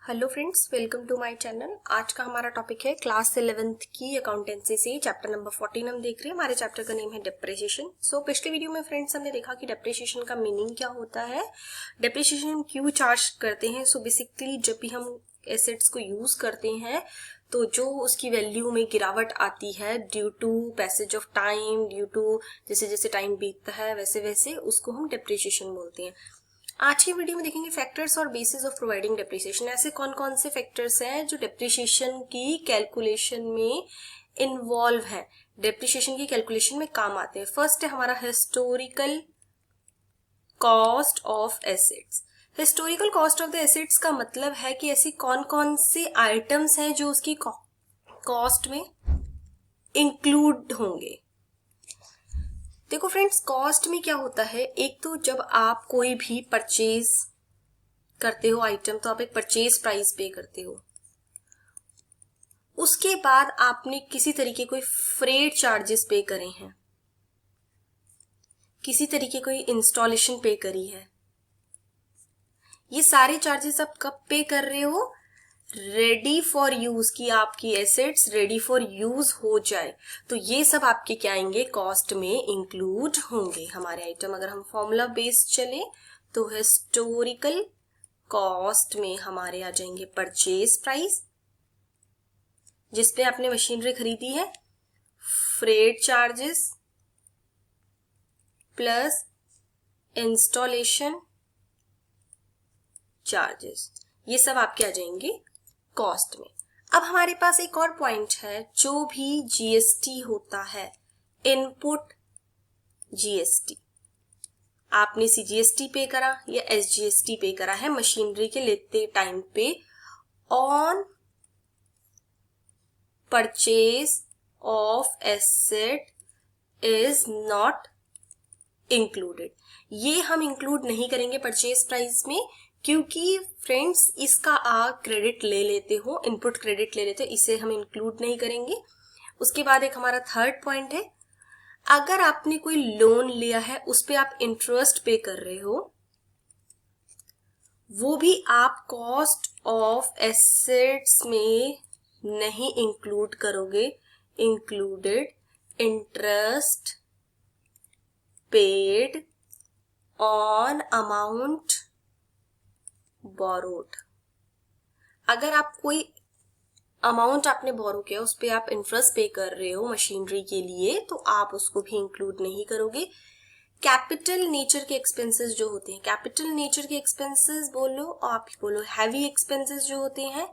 Hello friends, welcome to my channel. आज का हमारा टॉपिक है क्लास 11th की अकाउंटेंसी से चैप्टर नंबर 14 हम देख रहे हैं। हमारे चैप्टर का नेम है डेप्रिसिएशन। पिछले वीडियो में फ्रेंड्स हमने देखा कि डेप्रिसिएशन का मीनिंग क्या होता है, डेप्रिसिएशन हम क्यों चार्ज करते हैं। बेसिकली जब भी हम एसेट्स को यूज करते हैं तो जो उसकी वैल्यू में गिरावट आती है due to passage of time, due to जैसे जैसे टाइम बीतता है वैसे वैसे उसको हम डेप्रिसिएशन बोलते हैं। आज की वीडियो में देखेंगे फैक्टर्स और बेसिस ऑफ प्रोवाइडिंग डेप्रिसिएशन। ऐसे कौन कौन से फैक्टर्स हैं जो डेप्रिसिएशन की कैलकुलेशन में इन्वॉल्व है, डेप्रिसिएशन की कैलकुलेशन में काम आते हैं। फर्स्ट है हमारा historical cost of assets. Historical cost of the assets का मतलब है कि ऐसी कौन कौन से आइटम्स हैं जो उसकी कॉस्ट में इंक्लूड होंगे। देखो फ्रेंड्स, कॉस्ट में क्या होता है, एक तो जब आप कोई भी परचेज करते हो आइटम तो आप एक परचेज प्राइस पे करते हो। उसके बाद आपने किसी तरीके कोई फ्रेट चार्जेस पे करे हैं, किसी तरीके कोई इंस्टॉलेशन पे करी है। ये सारे चार्जेस आप कब पे कर रहे हो, रेडी फॉर यूज, की आपकी एसेट्स रेडी फॉर यूज हो जाए तो ये सब आपके क्या आएंगे, कॉस्ट में इंक्लूड होंगे हमारे आइटम। अगर हम फॉर्मूला बेस्ड चले तो हिस्टोरिकल कॉस्ट में हमारे आ जाएंगे परचेज प्राइस जिसपे आपने मशीनरी खरीदी है, freight charges plus installation charges, ये सब आपके आ जाएंगे कॉस्ट में। अब हमारे पास एक और पॉइंट है, जो भी जीएसटी होता है, इनपुट जीएसटी, आपने सीजीएसटी पे करा या एसजीएसटी पे करा है मशीनरी के लेते टाइम पे, on purchase of asset is not included. ये हम इंक्लूड नहीं करेंगे परचेज प्राइस में, क्योंकि फ्रेंड्स इसका आप क्रेडिट ले लेते हो, इनपुट क्रेडिट ले लेते हो, इसे हम इंक्लूड नहीं करेंगे। उसके बाद एक हमारा थर्ड पॉइंट है, अगर आपने कोई लोन लिया है उस पे आप इंटरेस्ट पे कर रहे हो, वो भी आप कॉस्ट ऑफ एसेट्स में नहीं इंक्लूड करोगे। Included interest paid on amount borrowed. अगर आप कोई अमाउंट आपने बोरो किया उस पे आप इंटरेस्ट पे कर रहे हो मशीनरी के लिए तो आप उसको भी इंक्लूड नहीं करोगे। कैपिटल नेचर के एक्सपेंसेस जो होते हैं, कैपिटल नेचर के एक्सपेंसेस बोलो, आप बोलो हैवी एक्सपेंसेस जो होते हैं,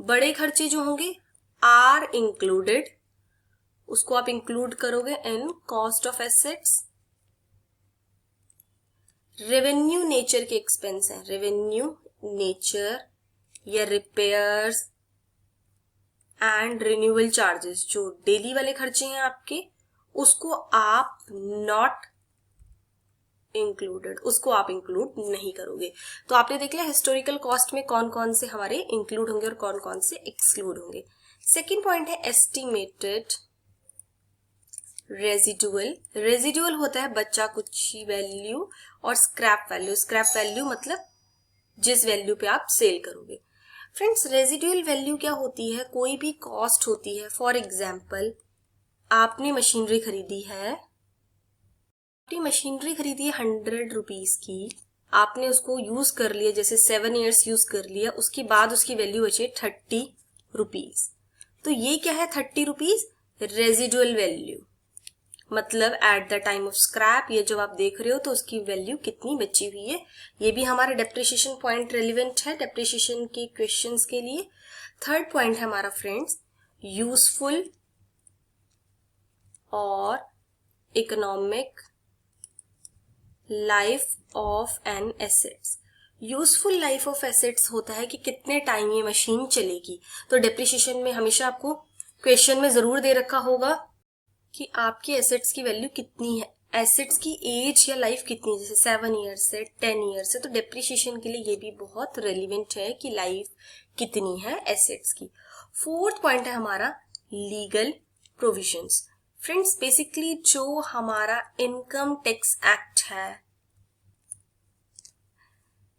बड़े खर्चे जो होंगे आर इंक्लूडेड, उसको आप इंक्लूड करोगे in cost of assets. Revenue nature के एक्सपेंस है, रेवेन्यू नेचर या रिपेयर्स एंड रिन्यूअल चार्जेस, जो डेली वाले खर्चे हैं आपके, उसको आप नॉट इंक्लूडेड, उसको आप इंक्लूड नहीं करोगे। तो आपने देख लिया हिस्टोरिकल कॉस्ट में कौन कौन से हमारे इंक्लूड होंगे और कौन कौन से एक्सक्लूड होंगे। सेकेंड पॉइंट है एस्टिमेटेड रेजिडुअल। रेजिडुअल होता है बच्चा कुछ वैल्यू और स्क्रैप वैल्यू। स्क्रैप वैल्यू मतलब जिस वैल्यू पे आप सेल करोगे। फ्रेंड्स, रेजिडुअल वैल्यू क्या होती है, कोई भी कॉस्ट होती है। फॉर एग्जाम्पल, आपने मशीनरी खरीदी है, आपने मशीनरी खरीदी है 100 रुपीज की, आपने उसको यूज कर लिया, जैसे 7 ईयर्स यूज कर लिया, उसके बाद उसकी वैल्यू बची 30 रुपीज। तो ये क्या है, 30 रुपीज रेजिडुअल वैल्यू, मतलब at the time of scrap, ये जो आप देख रहे हो तो उसकी वैल्यू कितनी बची हुई है। ये भी हमारा डेप्रिसिएशन पॉइंट रेलिवेंट है डेप्रिसिएशन के क्वेश्चंस के लिए। थर्ड पॉइंट है हमारा फ्रेंड्स यूजफुल और economic life of an assets. Useful life of assets होता है कि कितने टाइम ये मशीन चलेगी। तो डेप्रिसिएशन में हमेशा आपको क्वेश्चन में जरूर दे रखा होगा कि आपकी एसेट्स की वैल्यू कितनी है, एसेट्स की एज या लाइफ कितनी है, जैसे 7 ईयर्स है, 10 ईयर्स है। तो डेप्रिसिएशन के लिए ये भी बहुत रेलिवेंट है कि लाइफ कितनी है एसेट्स की। फोर्थ पॉइंट है हमारा लीगल प्रोविजंस। फ्रेंड्स, बेसिकली जो हमारा इनकम टैक्स एक्ट है,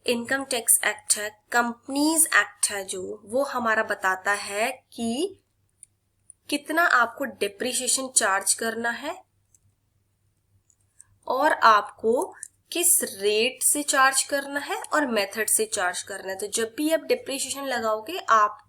इनकम टैक्स एक्ट है, कंपनीज एक्ट है जो, वो हमारा बताता है कि कितना आपको डिप्रिसिएशन चार्ज करना है और आपको किस रेट से चार्ज करना है और मेथड से चार्ज करना है। तो जब भी आप डिप्रिसिएशन लगाओगे आपको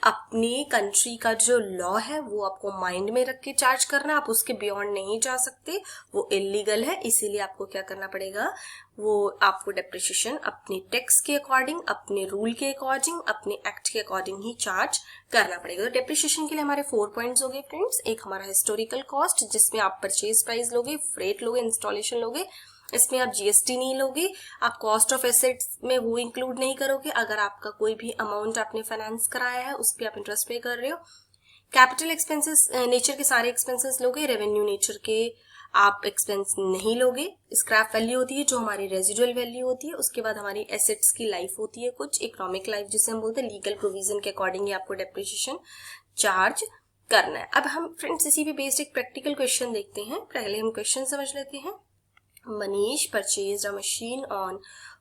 अपनी कंट्री का जो लॉ है वो आपको माइंड में रख के चार्ज करना है, आप उसके बियॉन्ड नहीं जा सकते, वो इलीगल है। इसीलिए आपको क्या करना पड़ेगा, वो आपको डिप्रिसिएशन अपने टैक्स के अकॉर्डिंग, अपने रूल के अकॉर्डिंग, अपने एक्ट के अकॉर्डिंग ही चार्ज करना पड़ेगा। तो डिप्रिसिएशन के लिए हमारे 4 पॉइंट्स हो गए फ्रेंड्स। एक हमारा हिस्टोरिकल कॉस्ट जिसमें आप परचेज प्राइस लोगे, फ्रेट लोगे, इंस्टॉलेशन लोगे, इसमें आप जीएसटी नहीं लोगे, आप कॉस्ट ऑफ एसेट्स में वो इंक्लूड नहीं करोगे। अगर आपका कोई भी अमाउंट आपने फाइनेंस कराया है उस पर आप इंटरेस्ट पे कर रहे हो। कैपिटल एक्सपेंसेस नेचर के सारे एक्सपेंसेस लोगे, रेवेन्यू नेचर के आप एक्सपेंस नहीं लोगे। स्क्रैप वैल्यू होती है जो हमारी रेजिडुअल वैल्यू होती है। उसके बाद हमारी एसेट्स की लाइफ होती है, कुछ इकोनॉमिक लाइफ जिसे हम बोलते हैं। लीगल प्रोविजन के अकॉर्डिंग आपको डेप्रिसिएशन चार्ज करना है। अब हम फ्रेंड्स इसी पे बेस्ड एक प्रैक्टिकल क्वेश्चन देखते हैं। पहले हम क्वेश्चन समझ लेते हैं। Manish purchased a machine on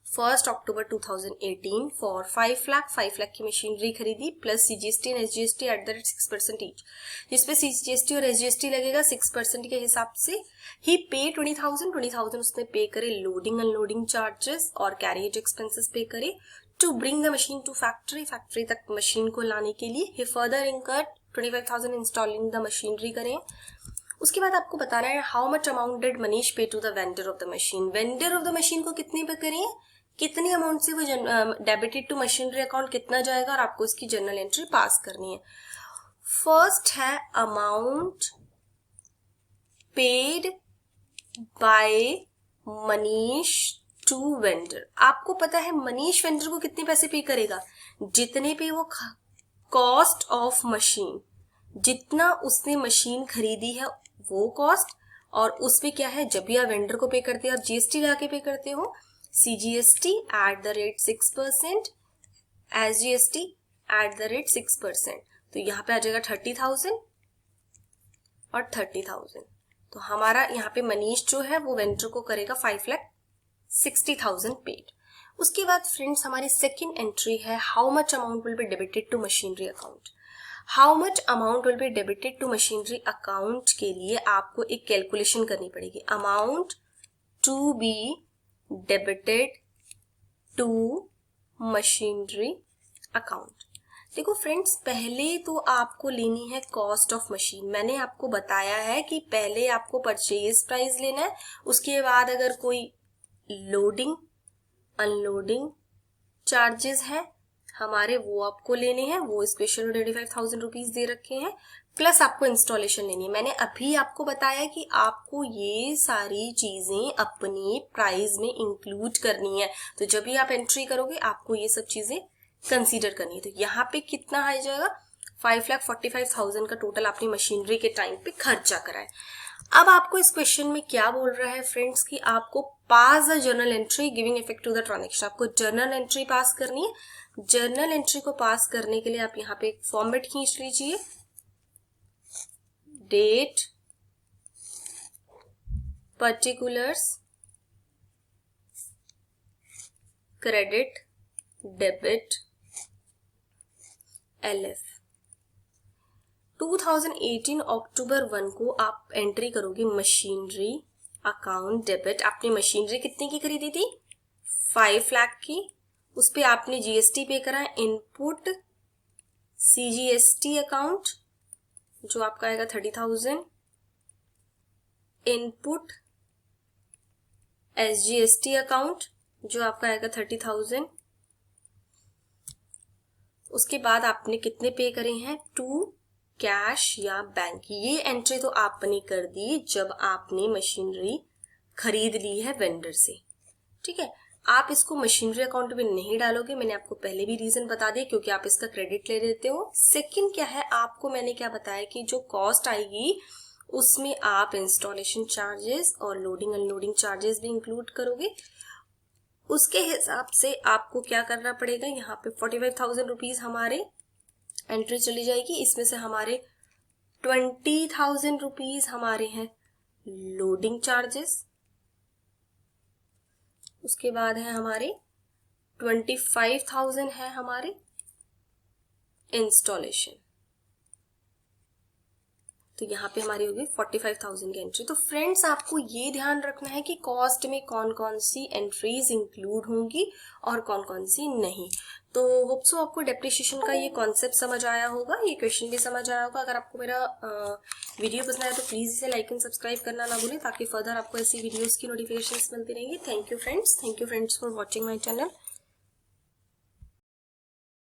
1st October 2018 for 5 lakh की मशीनरी खरीदी plus CGST and SGST at the rate 6% each, जिसपे CGST और SGST लगेगा 6% के हिसाब से। ही पे 20,000 उसने पे करे लोडिंग अनलोडिंग चार्जेस और कैरियज एक्सपेंसेस पे करे to bring the machine to factory तक मशीन को लाने के लिए। He further incurred 25,000 installing the machinery करें। उसके बाद आपको बताना है how much amount did Manish pay to the vendor of the machine. Vendor of the machine को कितने पे करें, कितने अमाउंट से वो डेबिटेड टू मशीनरी अकाउंट कितना जाएगा और आपको इसकी जर्नल एंट्री पास करनी है। फर्स्ट है amount paid by Manish to vendor. आपको पता है मनीष वेंडर को कितने पैसे पे करेगा, जितने पे वो कॉस्ट ऑफ मशीन, जितना उसने मशीन खरीदी है वो कॉस्ट, और उसमें क्या है जब भी आप वेंडर को पे करते हो आप जीएसटी लगा के पे करते हो, CGST at the rate 6%, SGST at the rate 6%। तो यहाँ पे आ जाएगा 30,000 और 30,000। तो हमारा यहाँ पे मनीष जो है वो वेंडर को करेगा 5,60,000 पेड। उसके बाद फ्रेंड्स हमारी सेकेंड एंट्री है how much amount will be debited to machinery account. How much amount will be debited to machinery account के लिए आपको एक कैलकुलेशन करनी पड़ेगी। Amount to be debited to machinery account. देखो फ्रेंड्स पहले तो आपको लेनी है कॉस्ट ऑफ मशीन। मैंने आपको बताया है कि पहले आपको परचेज प्राइस लेना है, उसके बाद अगर कोई लोडिंग अनलोडिंग चार्जेस है हमारे वो आपको लेने हैं, वो स्पेशल 25,000 रुपीज दे रखे हैं, प्लस आपको इंस्टॉलेशन लेनी है। मैंने अभी आपको बताया कि आपको ये सारी चीजें अपनी प्राइस में इंक्लूड करनी है। तो जब भी आप एंट्री करोगे आपको ये सब चीजें कंसीडर करनी है। तो यहाँ पे कितना आ जाएगा, 5,45,000 का टोटल आपने मशीनरी के टाइम पे खर्चा करा है। अब आपको इस क्वेश्चन में क्या बोल रहा है फ्रेंड्स कि आपको pass the journal entry giving effect to the transaction. आपको जर्नल एंट्री पास करनी है। जर्नल एंट्री को पास करने के लिए आप यहाँ पे एक फॉर्मेट खींच लीजिए, date, particulars, credit, debit, LF। 2018 अक्टूबर 1 को आप एंट्री करोगे मशीनरी अकाउंट डेबिट। आपने मशीनरी कितने की खरीदी थी, 5 लाख की, उस पे आपने जीएसटी पे करा है। इनपुट CGST अकाउंट जो आपका आएगा 30,000, इनपुट SGST अकाउंट जो आपका आएगा 30,000। उसके बाद आपने कितने पे करे हैं, टू कैश या बैंक। ये एंट्री तो आपने कर दी जब आपने मशीनरी खरीद ली है वेंडर से, ठीक है। आप इसको मशीनरी अकाउंट में नहीं डालोगे, मैंने आपको पहले भी रीजन बता दिया, क्योंकि आप इसका क्रेडिट ले लेते हो। सेकंड क्या है, आपको मैंने क्या बताया कि जो कॉस्ट आएगी उसमें आप इंस्टॉलेशन चार्जेस और लोडिंग अनलोडिंग चार्जेस भी इंक्लूड करोगे। उसके हिसाब से आपको क्या करना पड़ेगा, यहाँ पे 45,000 रुपीज हमारे एंट्री चली जाएगी। इसमें से हमारे 20,000 रुपीज हमारे हैं लोडिंग चार्जेस, उसके बाद है हमारे 25,000 है हमारे इंस्टॉलेशन, तो यहाँ पे हमारी होगी 45,000 की एंट्री। तो फ्रेंड्स आपको ये ध्यान रखना है कि कॉस्ट में कौन कौन सी एंट्रीज इंक्लूड होंगी और कौन कौन सी नहीं। तो होप सो आपको डेप्रिसिएशन का ये कॉन्सेप्ट समझ आया होगा, ये क्वेश्चन भी समझ आया होगा। अगर आपको मेरा वीडियो पसंद आया तो प्लीज इसे लाइक एंड सब्सक्राइब करना ना भूलें, ताकि फर्दर आपको ऐसी वीडियोस की नोटिफिकेशंस मिलती रहेंगी। Thank you friends for watching my channel.